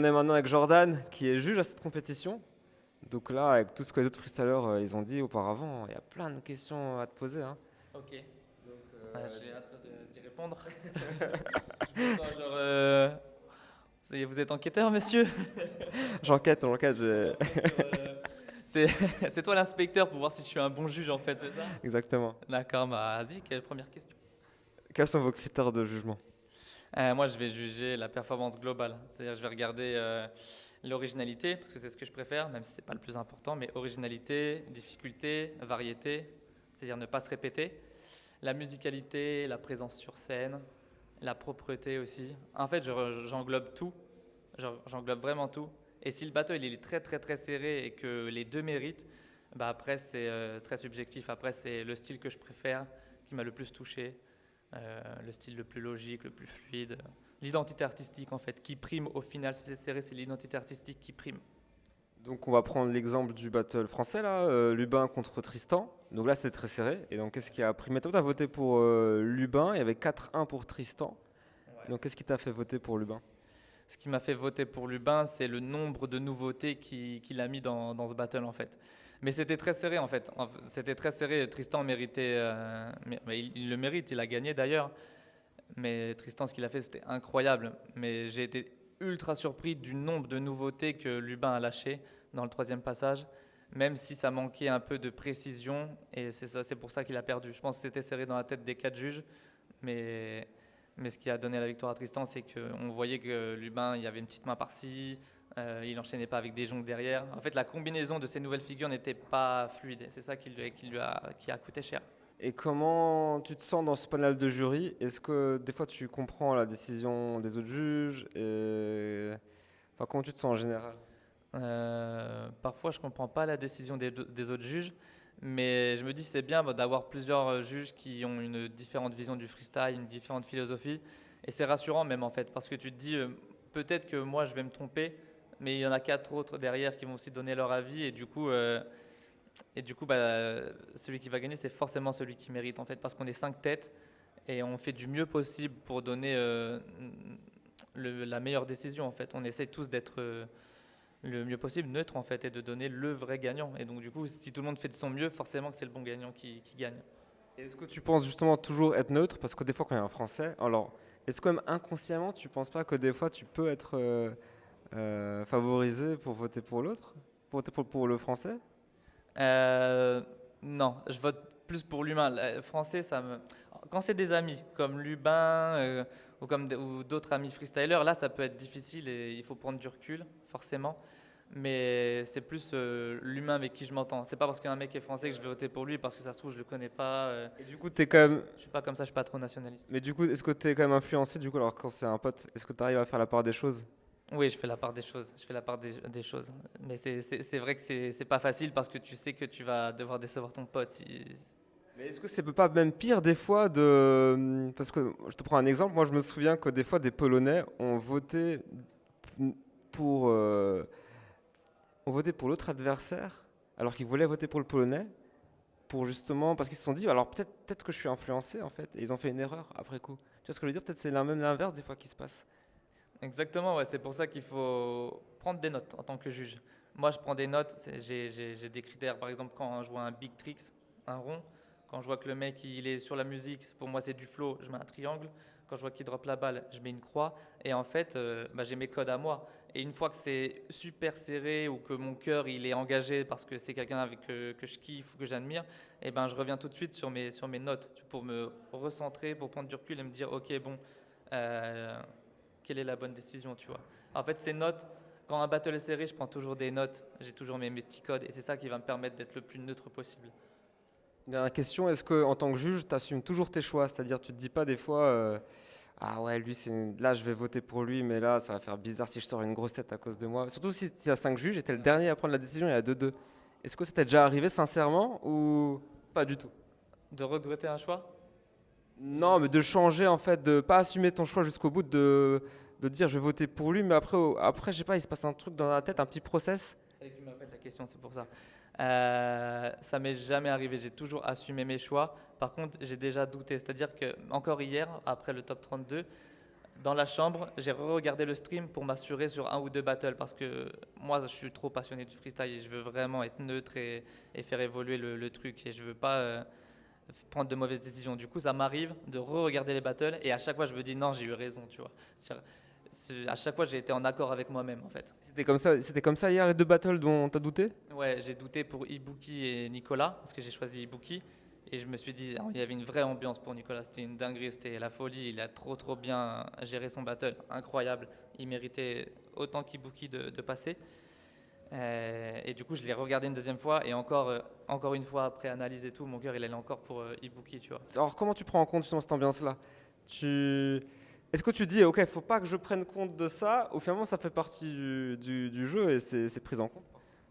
est maintenant avec Jordan, qui est juge à cette compétition. Donc là, avec tout ce que les autres freestylers ils ont dit auparavant, il y a plein de questions à te poser, hein. Ok, Donc, j'ai hâte d'y répondre. Je me sens genre. Vous êtes enquêteur, monsieur? j'enquête. Enquête sur, c'est c'est toi l'inspecteur pour voir si je suis un bon juge en fait, c'est ça? Exactement. D'accord, bah vas-y, première question. Quels sont vos critères de jugement? Moi, je vais juger la performance globale. C'est-à-dire, je vais regarder l'originalité, parce que c'est ce que je préfère, même si ce n'est pas le plus important, mais originalité, difficulté, variété, c'est-à-dire ne pas se répéter. La musicalité, la présence sur scène, la propreté aussi. En fait, j'englobe tout. J'englobe vraiment tout. Et si le battle il est très très très serré et que les deux méritent, bah après c'est très subjectif. Après c'est le style que je préfère, qui m'a le plus touché, le style le plus logique, le plus fluide. L'identité artistique en fait, qui prime au final. Si c'est serré, c'est l'identité artistique qui prime. Donc on va prendre l'exemple du battle français là, Lubin contre Tristan. Donc là c'était très serré. Et donc qu'est-ce qui a primé? Toi tu as voté pour Lubin, il y avait 4-1 pour Tristan. Ouais. Donc qu'est-ce qui t'a fait voter pour Lubin? Ce qui m'a fait voter pour Lubin, c'est le nombre de nouveautés qu'il a mis dans ce battle en fait. Mais c'était très serré en fait. C'était très serré. Tristan méritait, mais il le mérite, il a gagné d'ailleurs. Mais Tristan, ce qu'il a fait, c'était incroyable. Mais j'ai été ultra surpris du nombre de nouveautés que Lubin a lâché dans le troisième passage, même si ça manquait un peu de précision. Et c'est pour ça qu'il a perdu. Je pense que c'était serré dans la tête des quatre juges, mais mais ce qui a donné la victoire à Tristan, c'est qu'on voyait que Lubin, il y avait une petite main par-ci, il n'enchaînait pas avec des jongles derrière. En fait, la combinaison de ces nouvelles figures n'était pas fluide. C'est ça qui a coûté cher. Et comment tu te sens dans ce panel de jury? Est-ce que des fois tu comprends la décision des autres juges Enfin, comment tu te sens en général? Parfois, je ne comprends pas la décision des autres juges, mais je me dis c'est bien d'avoir plusieurs juges qui ont une différente vision du freestyle, une différente philosophie, et c'est rassurant même en fait, parce que tu te dis peut-être que moi je vais me tromper, mais il y en a quatre autres derrière qui vont aussi donner leur avis, et du coup celui qui va gagner c'est forcément celui qui mérite en fait, parce qu'on est cinq têtes et on fait du mieux possible pour donner la meilleure décision en fait. On essaie tous d'être le mieux possible, neutre en fait, et de donner le vrai gagnant. Et donc du coup, si tout le monde fait de son mieux, forcément que c'est le bon gagnant qui gagne. Est-ce que tu penses justement toujours être neutre? Parce que des fois quand il y a un français, alors est-ce que même inconsciemment tu penses pas que des fois tu peux être favorisé pour voter pour l'autre? Pour voter pour le français? Euh, non, je vote plus pour l'humain. Le français, quand c'est des amis comme Lubin ou d'autres amis freestylers, là, ça peut être difficile et il faut prendre du recul, forcément. Mais c'est plus l'humain avec qui je m'entends. C'est pas parce qu'un mec est français que je vais voter pour lui, parce que ça se trouve, je le connais pas. Et du coup, t'es quand même. Je suis pas comme ça, je suis pas trop nationaliste. Mais du coup, est-ce que t'es quand même influencé du coup alors quand c'est un pote? Est-ce que tu arrives à faire la part des choses? Oui, je fais la part des choses. Je fais la part des choses. Mais c'est vrai que c'est pas facile parce que tu sais que tu vas devoir décevoir ton pote. Mais est-ce que c'est pas même pire des fois de... Parce que je te prends un exemple, moi je me souviens que des fois des Polonais pour, euh, ont voté pour l'autre adversaire alors qu'ils voulaient voter pour le Polonais pour justement... Parce qu'ils se sont dit, alors peut-être que je suis influencé en fait, et ils ont fait une erreur après coup. Tu vois ce que je veux dire? Peut-être c'est même l'inverse des fois qui se passe. Exactement, ouais, c'est pour ça qu'il faut prendre des notes en tant que juge. Moi, je prends des notes, j'ai des critères. Par exemple, quand je vois un big tricks, un rond, quand je vois que le mec il est sur la musique, pour moi c'est du flow, je mets un triangle. Quand je vois qu'il drop la balle, je mets une croix. Et en fait, j'ai mes codes à moi. Et une fois que c'est super serré ou que mon cœur il est engagé parce que c'est quelqu'un que je kiffe ou que j'admire, et ben je reviens tout de suite sur mes notes pour me recentrer, pour prendre du recul et me dire ok bon. euh, Quelle est la bonne décision, tu vois. En fait, ces notes, quand un battle est serré, je prends toujours des notes, j'ai toujours mes petits codes, et c'est ça qui va me permettre d'être le plus neutre possible. Dernière question, est-ce que en tant que juge, tu assumes toujours tes choix? C'est-à-dire tu te dis pas des fois, ah ouais, lui, là je vais voter pour lui, mais là ça va faire bizarre si je sors une grosse tête à cause de moi. Surtout si tu as 5 juges et tu es le dernier à prendre la décision, il y a 2-2. Est-ce que ça t'est déjà arrivé sincèrement ou pas du tout? De regretter un choix? Non, mais de changer en fait, de pas assumer ton choix jusqu'au bout, de dire je vais voter pour lui, mais après je sais pas, il se passe un truc dans la tête, un petit process. Il fallait que tu me répètes la question, c'est pour ça. Ça m'est jamais arrivé, j'ai toujours assumé mes choix. Par contre, j'ai déjà douté, c'est-à-dire que encore hier, après le top 32, Dans la chambre, j'ai regardé le stream pour m'assurer sur un ou deux battles parce que moi, je suis trop passionné du freestyle et je veux vraiment être neutre et faire évoluer le truc et je veux pas prendre de mauvaises décisions. Du coup, ça m'arrive de re-regarder les battles et à chaque fois, je me dis non, j'ai eu raison, tu vois. À chaque fois, j'ai été en accord avec moi-même en fait. C'était comme ça hier les deux battles dont t'as douté? Ouais, j'ai douté pour Ibuki et Nicolas parce que j'ai choisi Ibuki et je me suis dit, il y avait une vraie ambiance pour Nicolas, c'était une dinguerie, c'était la folie, il a trop bien géré son battle, incroyable, il méritait autant qu'Ibuki de passer. Et du coup, je l'ai regardé une deuxième fois et encore une fois après analyse et tout, mon cœur il allait encore pour Ibuki, tu vois. Alors comment tu prends en compte justement cette ambiance-là? tu... Est-ce que tu dis, ok, faut pas que je prenne compte de ça, ou finalement ça fait partie du jeu et c'est pris en compte?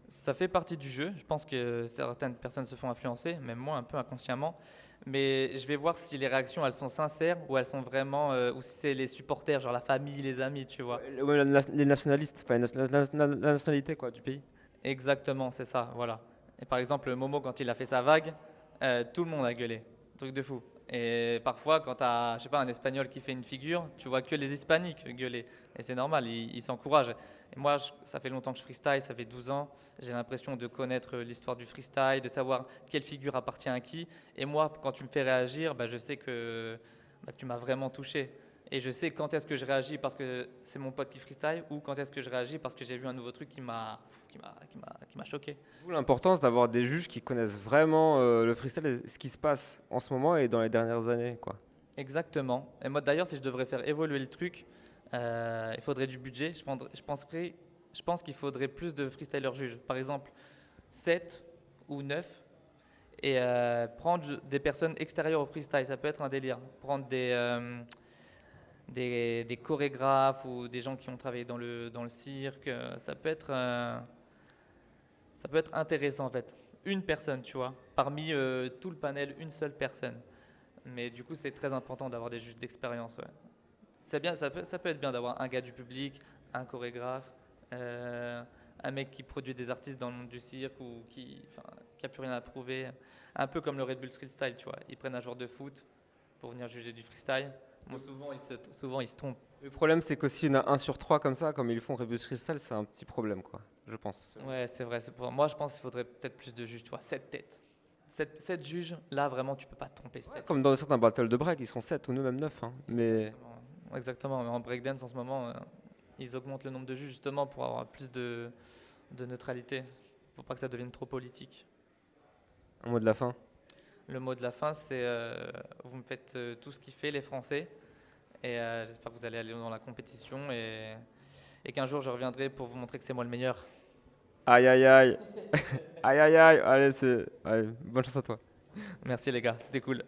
Ça fait partie du jeu. Je pense que certaines personnes se font influencer, même moi un peu inconsciemment. Mais je vais voir si les réactions elles sont sincères ou elles sont vraiment, ou si c'est les supporters, genre la famille, les amis, tu vois. Ouais, les nationalistes, enfin la nationalité quoi, du pays. Exactement, c'est ça, voilà. Et par exemple, Momo, quand il a fait sa vague, tout le monde a gueulé. Truc de fou. Et parfois, quand tu as, je sais pas, un Espagnol qui fait une figure, tu vois que les Hispaniques gueuler. Et c'est normal, ils s'encouragent. Et moi, ça fait longtemps que je freestyle, ça fait 12 ans. J'ai l'impression de connaître l'histoire du freestyle, de savoir quelle figure appartient à qui. Et moi, quand tu me fais réagir, bah, je sais que tu m'as vraiment touché. Et je sais quand est-ce que je réagis parce que c'est mon pote qui freestyle ou quand est-ce que je réagis parce que j'ai vu un nouveau truc qui m'a choqué. D'où l'importance d'avoir des juges qui connaissent vraiment le freestyle et ce qui se passe en ce moment et dans les dernières années, quoi. Exactement. Et moi d'ailleurs, si je devrais faire évoluer le truc, il faudrait du budget. Je pense qu'il faudrait plus de freestylers juges. Par exemple, 7 ou 9 et prendre des personnes extérieures au freestyle. Ça peut être un délire. Prendre des chorégraphes ou des gens qui ont travaillé dans le cirque. Ça peut être intéressant en fait. Une personne, tu vois. Parmi tout le panel, une seule personne. Mais du coup, c'est très important d'avoir des juges d'expérience. Ouais. C'est bien, ça peut être bien d'avoir un gars du public, un chorégraphe, un mec qui produit des artistes dans le monde du cirque ou qui a plus rien à prouver. Un peu comme le Red Bull Street Style, tu vois. Ils prennent un joueur de foot pour venir juger du freestyle. Bon, souvent, ils se trompent. Le problème, c'est que s'il y en a un sur trois comme ça, comme ils le font Rebus Crystal, c'est un petit problème, quoi, je pense. Ouais, c'est vrai. Moi, je pense qu'il faudrait peut-être plus de juges, tu vois. 7 têtes. 7 juges, là, vraiment, tu peux pas te tromper. Ouais, comme dans certains battles de break, ils sont 7 ou même 9. Hein. Mais Exactement. Mais en breakdance, en ce moment, ils augmentent le nombre de juges justement pour avoir plus de neutralité, pour pas que ça devienne trop politique. un mot de la fin. Le mot de la fin, c'est vous me faites tout ce kiffer, les Français. Et j'espère que vous allez aller dans la compétition et qu'un jour je reviendrai pour vous montrer que c'est moi le meilleur. Aïe, aïe, aïe. Aïe, aïe, aïe. Allez, bonne chance à toi. Merci les gars, c'était cool.